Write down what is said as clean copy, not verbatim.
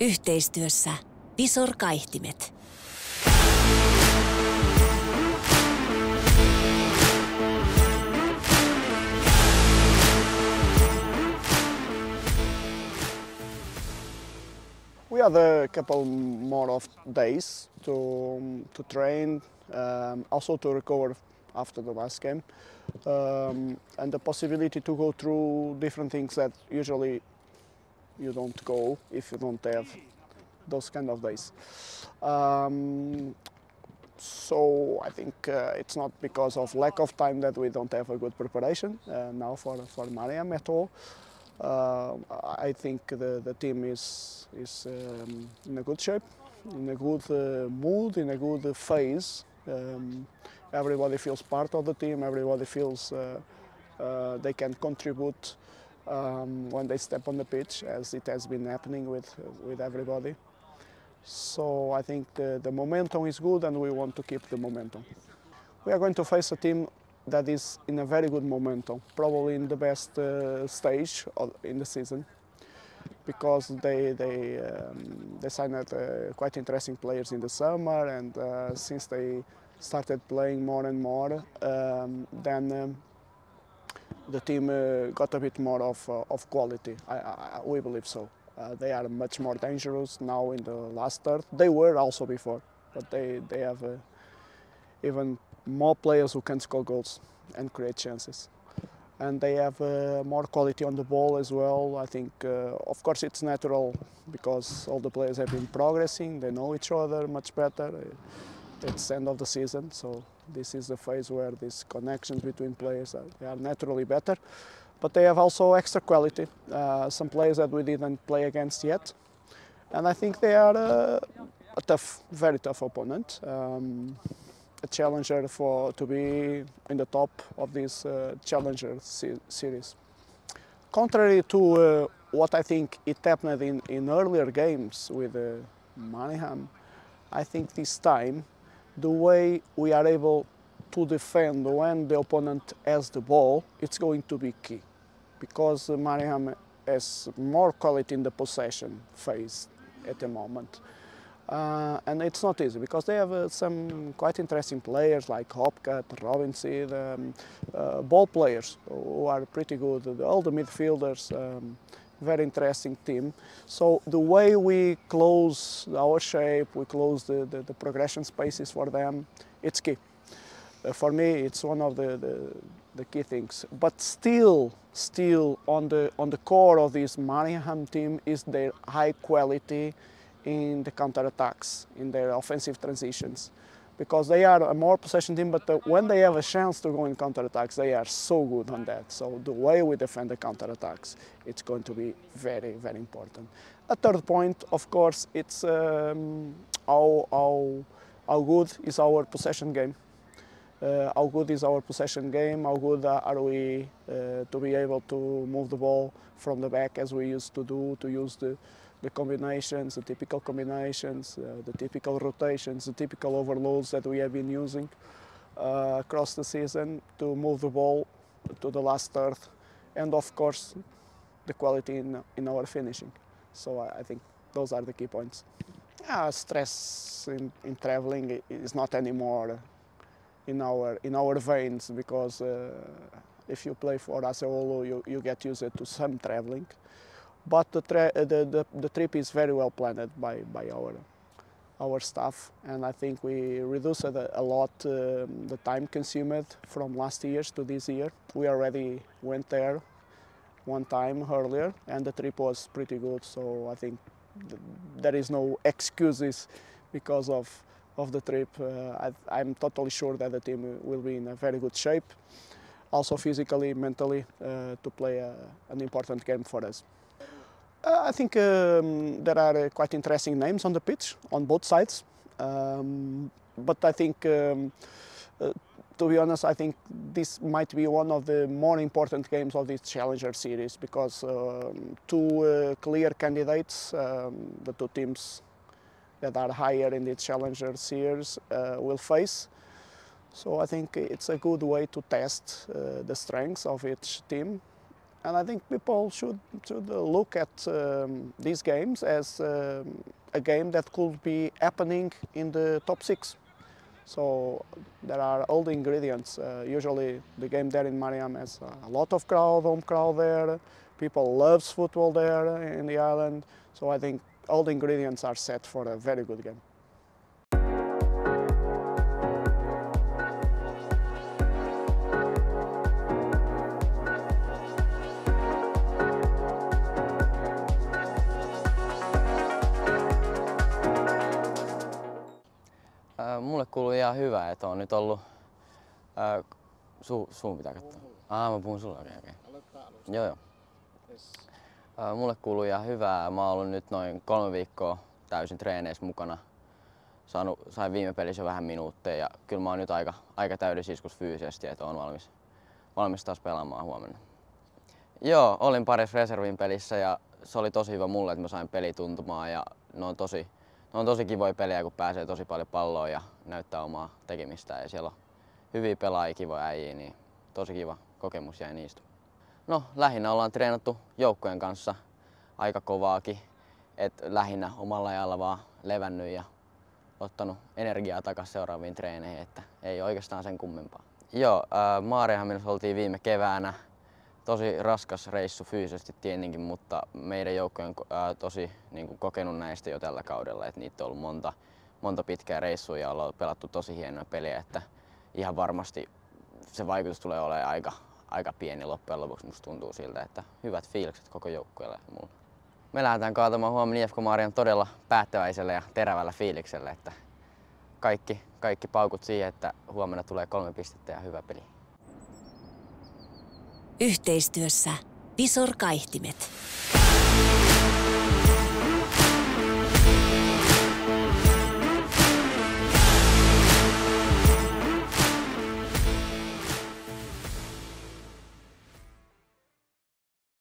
Yhteistyössä Visor kaihtimet. We had a couple more of days to train, also to recover after the last game, and the possibility to go through different things that usually you don't go if you don't have those kind of days. So I think it's not because of lack of time that we don't have a good preparation now for Mariehamn at all. I think the team is in a good shape, in a good mood, in a good phase. Everybody feels part of the team, everybody feels they can contribute when they step on the pitch, as it has been happening with everybody. So I think the momentum is good and we want to keep the momentum. We are going to face a team that is in a very good momentum, probably in the best stage in the season, because they signed quite interesting players in the summer, and since they started playing more and more, then the team got a bit more of quality. We believe so. They are much more dangerous now in the last third. They were also before, but they have even more players who can score goals and create chances. And they have more quality on the ball as well. I think, of course, it's natural because all the players have been progressing. They know each other much better. It's the end of the season, so this is the phase where these connections between players are naturally better. But they have also extra quality, some players that we didn't play against yet. And I think they are a tough, very tough opponent. A challenger to be in the top of this challenger series. Contrary to what I think it happened in earlier games with Mariehamn, I think this time the way we are able to defend when the opponent has the ball, it's going to be key, because Mariehamn has more quality in the possession phase at the moment. And it's not easy because they have some quite interesting players like Hopcat, Robinson, ball players who are pretty good, all the midfielders, very interesting team. So the way we close our shape, we close the progression spaces for them, it's key. For me, it's one of the key things. But still on the core of this Mariehamn team is their high quality in the counter-attacks, in their offensive transitions. Because they are a more possession team, but when they have a chance to go in counter-attacks, they are so good on that. So the way we defend the counter-attacks, it's going to be very, very important. A third point, of course, it's how good is our possession game. How good is our possession game? How good are we to be able to move the ball from the back as we used to do, to use the combinations, the typical combinations, the typical rotations, the typical overloads that we have been using across the season to move the ball to the last third, and of course the quality in our finishing. So I think those are the key points. Stress in traveling is not anymore in our veins, because if you play for Oulu, you get used to some traveling. But the trip is very well planned by our staff, and I think we reduced a lot the time consumed from last year's to this year. We already went there one time earlier, and the trip was pretty good. So I think there is no excuses because of the trip. I'm totally sure that the team will be in a very good shape, also physically, mentally, to play an important game for us. I think there are quite interesting names on the pitch on both sides, but I think, to be honest, I think this might be one of the more important games of this Challenger series, because two clear candidates, the two teams that are higher in the Challenger series, will face. So I think it's a good way to test the strengths of each team. And I think people should look at these games as a game that could be happening in the top 6. So there are all the ingredients. Usually the game there in Mariehamn has a lot of home crowd there. People loves football there in the island. So I think all the ingredients are set for a very good game. Mulle kuuluu ihan hyvä, että on nyt ollut... Suun pitää katsoa. Mä puhun sulle oikein. Joo. Mulle kuuluu ihan hyvää. Mä oon ollut nyt noin 3 viikkoa täysin treeneissä mukana. Sain viime pelissä vähän minuutteja ja kyllä mä oon nyt aika täydessä iskussa fyysisesti, että oon valmis taas pelaamaan huomenna. Joo, olin parissa reservin pelissä ja se oli tosi hyvä mulle, että mä sain pelituntumaan ja ne on tosi kivoja pelejä, kun pääsee tosi paljon palloa ja näyttää omaa tekemistään ja siellä on hyviä pelaajia, kivoja äijiä, niin tosi kiva kokemus jäi niistä. No, lähinnä ollaan treenattu joukkojen kanssa aika kovaakin, että lähinnä omalla ajalla vaan levännyt ja ottanut energiaa takaisin seuraaviin treeneihin, että ei oikeastaan sen kummempaa. Joo, Mariehamnissa oltiin viime keväänä. Tosi raskas reissu fyysisesti tietenkin, mutta meidän joukko on tosi kokenut näistä jo tällä kaudella, että niitä on ollut monta pitkää reissua ja ollaan pelattu tosi hienoja pelejä, että ihan varmasti se vaikutus tulee olemaan aika pieni loppujen lopuksi. Musta tuntuu siltä, että hyvät fiilikset koko joukkueelle ja mulle. Me lähdetään kaatamaan huomenna IFK Mariehamn todella päättäväisellä ja terävällä fiiliksellä, että kaikki paukut siihen, että huomenna tulee 3 pistettä ja hyvä peli. Yhteistyössä Visor kaihtimet.